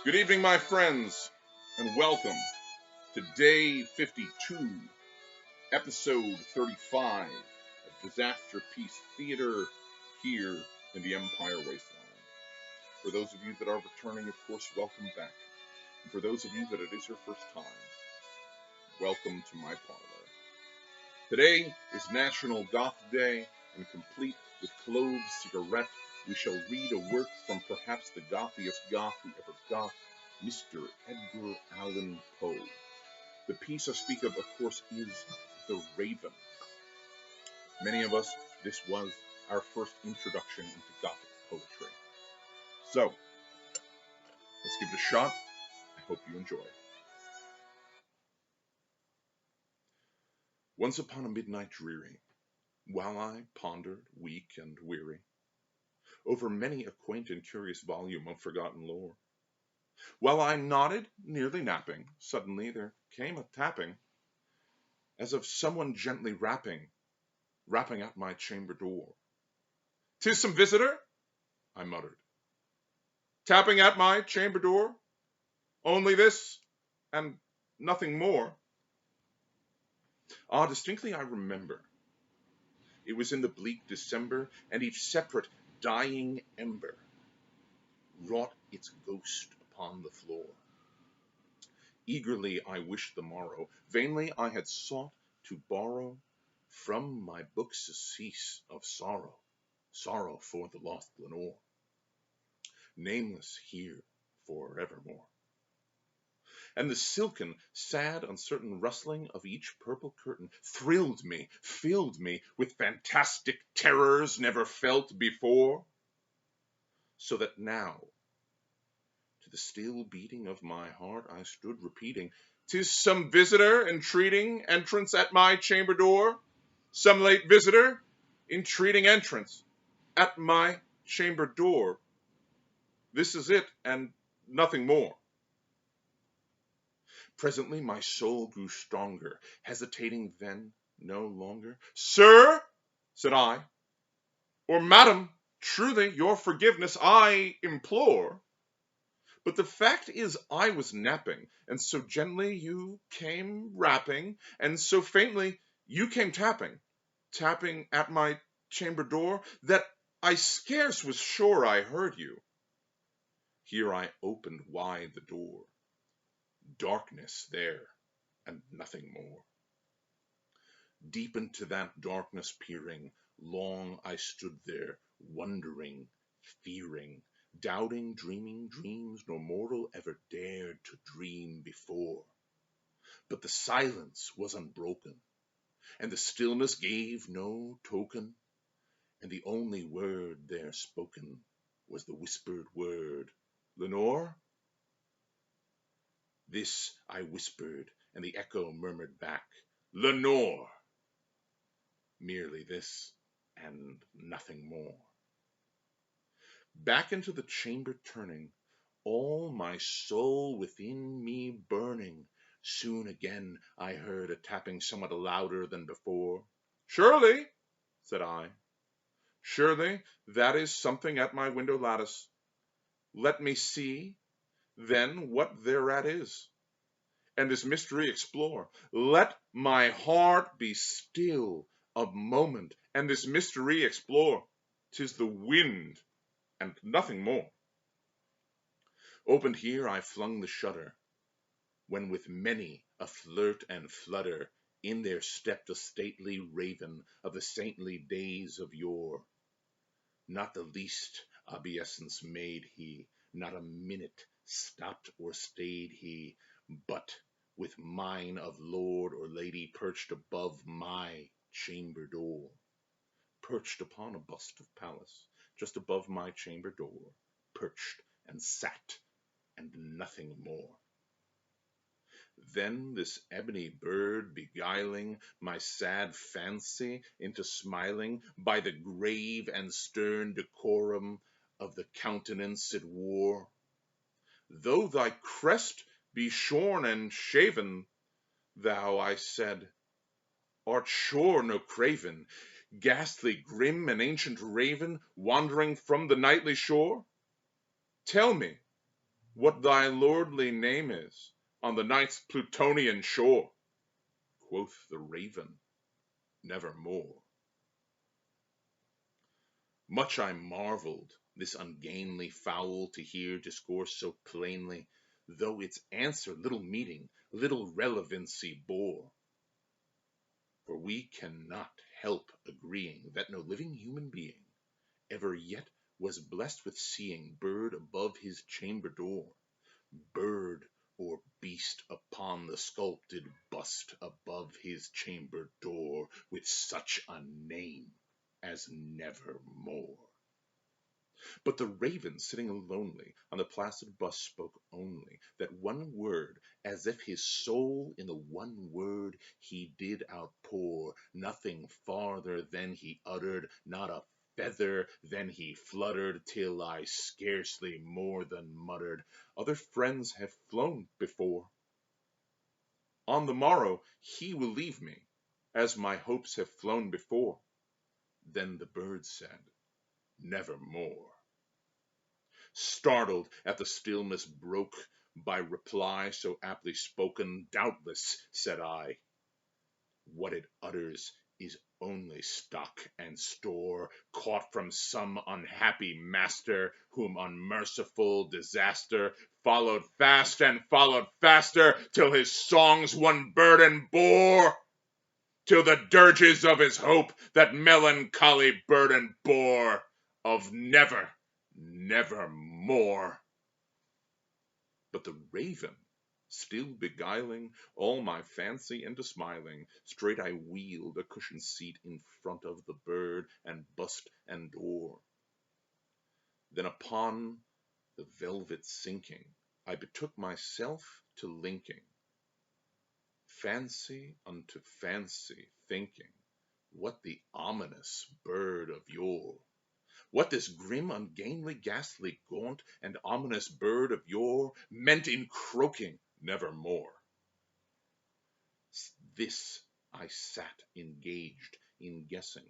Good evening, my friends, and welcome to day 52, episode 35 of Disasterpiece Theater here in the Empire Wasteland. For those of you that are returning, of course, welcome back. And for those of you that it is your first time, welcome to my parlor. Today is National Goth Day, and complete with clove cigarette, we shall read a work from perhaps the gothiest goth who ever got, Mr. Edgar Allan Poe. The piece I speak of course, is The Raven. Many of us, this was our first introduction into Gothic poetry. So, let's give it a shot. I hope you enjoy. Once upon a midnight dreary, while I pondered, weak and weary, over many a quaint and curious volume of forgotten lore, while I nodded, nearly napping, suddenly there came a tapping, as of someone gently rapping at my chamber door. "'Tis some visitor," I muttered. "Tapping at my chamber door? Only this, and nothing more." Ah, distinctly I remember. It was in the bleak December, and each separate dying ember wrought its ghost upon the floor. Eagerly I wished the morrow, vainly I had sought to borrow from my books a cease of sorrow, sorrow for the lost Lenore, nameless here for evermore. And the silken, sad, uncertain rustling of each purple curtain thrilled me, filled me with fantastic terrors never felt before, so that now, to the still beating of my heart, I stood repeating, "'Tis some visitor entreating entrance at my chamber door, some late visitor entreating entrance at my chamber door. This is it, and nothing more." Presently my soul grew stronger, hesitating then no longer. "Sir," said I, "or madam, truly your forgiveness I implore. But the fact is I was napping, and so gently you came rapping, and so faintly you came tapping at my chamber door, that I scarce was sure I heard you." Here I opened wide the door. Darkness there, and nothing more. Deep into that darkness peering, long I stood there, wondering, fearing, doubting, dreaming dreams no mortal ever dared to dream before. But the silence was unbroken, and the stillness gave no token, and the only word there spoken was the whispered word, "Lenore?" This I whispered, and the echo murmured back, "Lenore!" Merely this, and nothing more. Back into the chamber turning, all my soul within me burning, soon again I heard a tapping somewhat louder than before. "Surely," said I, "surely that is something at my window lattice. Let me see, then, what thereat is, and this mystery explore. Let my heart be still a moment, and this mystery explore. 'Tis the wind, and nothing more." Opened here, I flung the shutter, when with many a flirt and flutter in there stepped a stately raven of the saintly days of yore. Not the least obeisance made he, not a minute stopped or stayed he, but with mine of lord or lady perched above my chamber door, perched upon a bust of Pallas, just above my chamber door, perched and sat, and nothing more. Then this ebony bird, beguiling my sad fancy into smiling by the grave and stern decorum of the countenance it wore, "Though thy crest be shorn and shaven, thou," I said, "art sure no craven, ghastly, grim, and ancient raven, wandering from the nightly shore? Tell me, what thy lordly name is on the night's Plutonian shore. Quoth the raven, nevermore. Much I marveled this ungainly fowl to hear discourse so plainly, though its answer little meaning, little relevancy bore. For we cannot help agreeing that no living human being ever yet was blessed with seeing bird above his chamber door, bird or beast upon the sculpted bust above his chamber door, with such a name as Nevermore. But the raven sitting lonely on the placid bust spoke only that one word, as if his soul in the one word he did outpour, nothing farther than he uttered, not a feather than he fluttered, till I scarcely more than muttered, other friends have flown before. On the morrow he will leave me, as my hopes have flown before. Then the bird said, nevermore. Startled at the stillness broke by reply so aptly spoken, doubtless, said I, what it utters is only stock and store, caught from some unhappy master, whom unmerciful disaster followed fast and followed faster, till his songs one burden bore, till the dirges of his hope that melancholy burden bore, of nevermore. But the raven, still beguiling all my fancy into smiling, straight I wheeled a cushioned seat in front of the bird and bust and door. Then upon the velvet sinking, I betook myself to linking fancy unto fancy, thinking what the ominous bird of yore, what this grim, ungainly, ghastly, gaunt, and ominous bird of yore meant in croaking nevermore. This I sat engaged in guessing,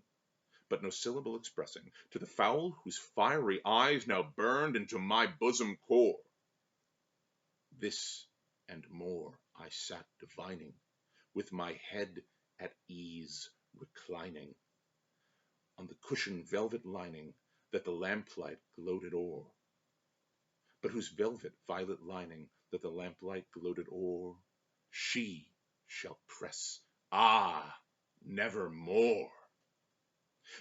but no syllable expressing, to the fowl whose fiery eyes now burned into my bosom core. This and more I sat divining, with my head at ease reclining on the cushioned velvet lining that the lamplight gloated o'er, but whose velvet violet lining that the lamplight gloated o'er, she shall press, nevermore.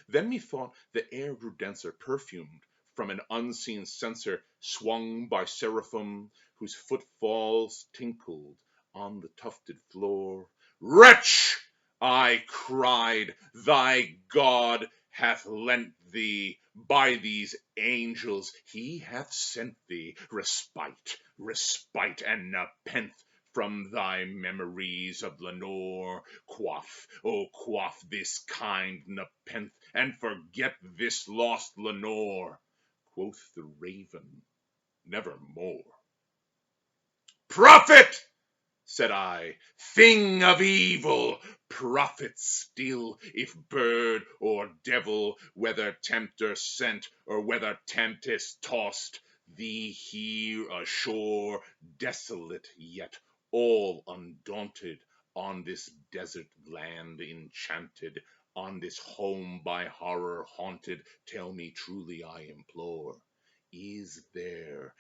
Then methought the air grew denser, perfumed from an unseen censer swung by seraphim, whose footfalls tinkled on the tufted floor. Wretch! I cried, thy God hath lent thee, by these angels he hath sent thee, respite, and nepenthe from thy memories of Lenore. Quaff this kind nepenthe, and forget this lost Lenore. Quoth the raven, nevermore. Prophet! Said I, thing of evil, prophet still, if bird or devil, whether tempter sent, or whether tempest tossed, thee here ashore, desolate yet all undaunted, on this desert land enchanted, on this home by horror haunted, tell me truly, I implore, is there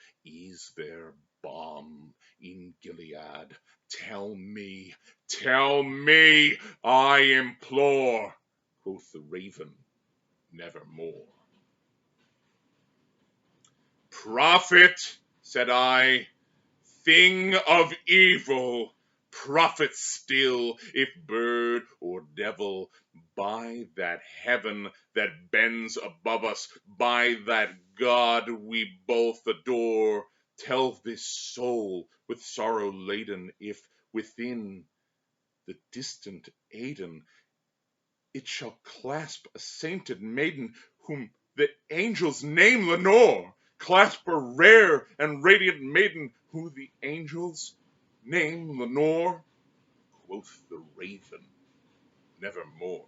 balm in Gilead? Tell me, I implore. Quoth the raven, nevermore. Prophet, said I, thing of evil, prophet still, if bird or devil, by that heaven that bends above us, by that God we both adore, tell this soul with sorrow laden, if within the distant Aidenn it shall clasp a sainted maiden, whom the angels name Lenore, clasp a rare and radiant maiden, who the angels name Lenore. Quoth the raven, nevermore.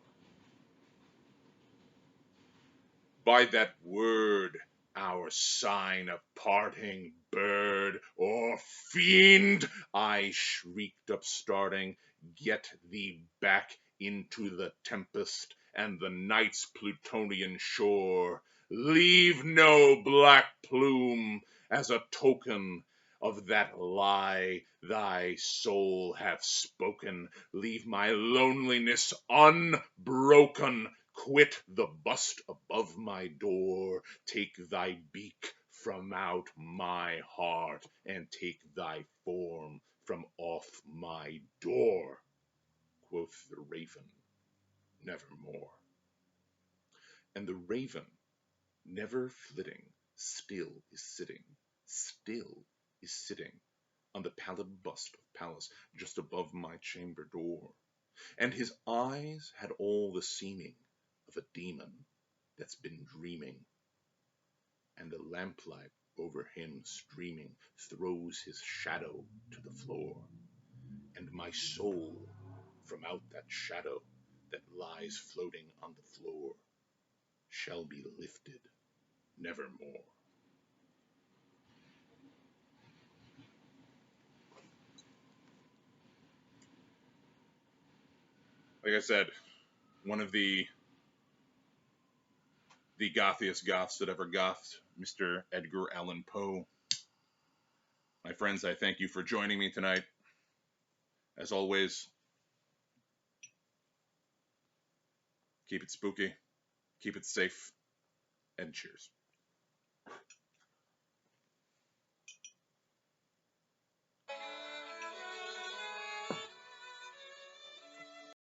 By that word our sign of parting, bird or fiend, I shrieked upstarting, get thee back into the tempest and the night's Plutonian shore. Leave no black plume as a token of that lie thy soul hath spoken. Leave my loneliness unbroken. Quit the bust above my door. Take thy beak from out my heart, and take thy form from off my door. Quoth the raven, nevermore. And the raven, never flitting, still is sitting on the pallid bust of Pallas just above my chamber door. And his eyes had all the seeming of a demon that's been dreaming, and the lamplight over him streaming throws his shadow to the floor, and my soul from out that shadow that lies floating on the floor shall be lifted nevermore. Like I said, one of the gothiest goths that ever gothed, Mr. Edgar Allan Poe. My friends, I thank you for joining me tonight. As always, keep it spooky, keep it safe, and cheers.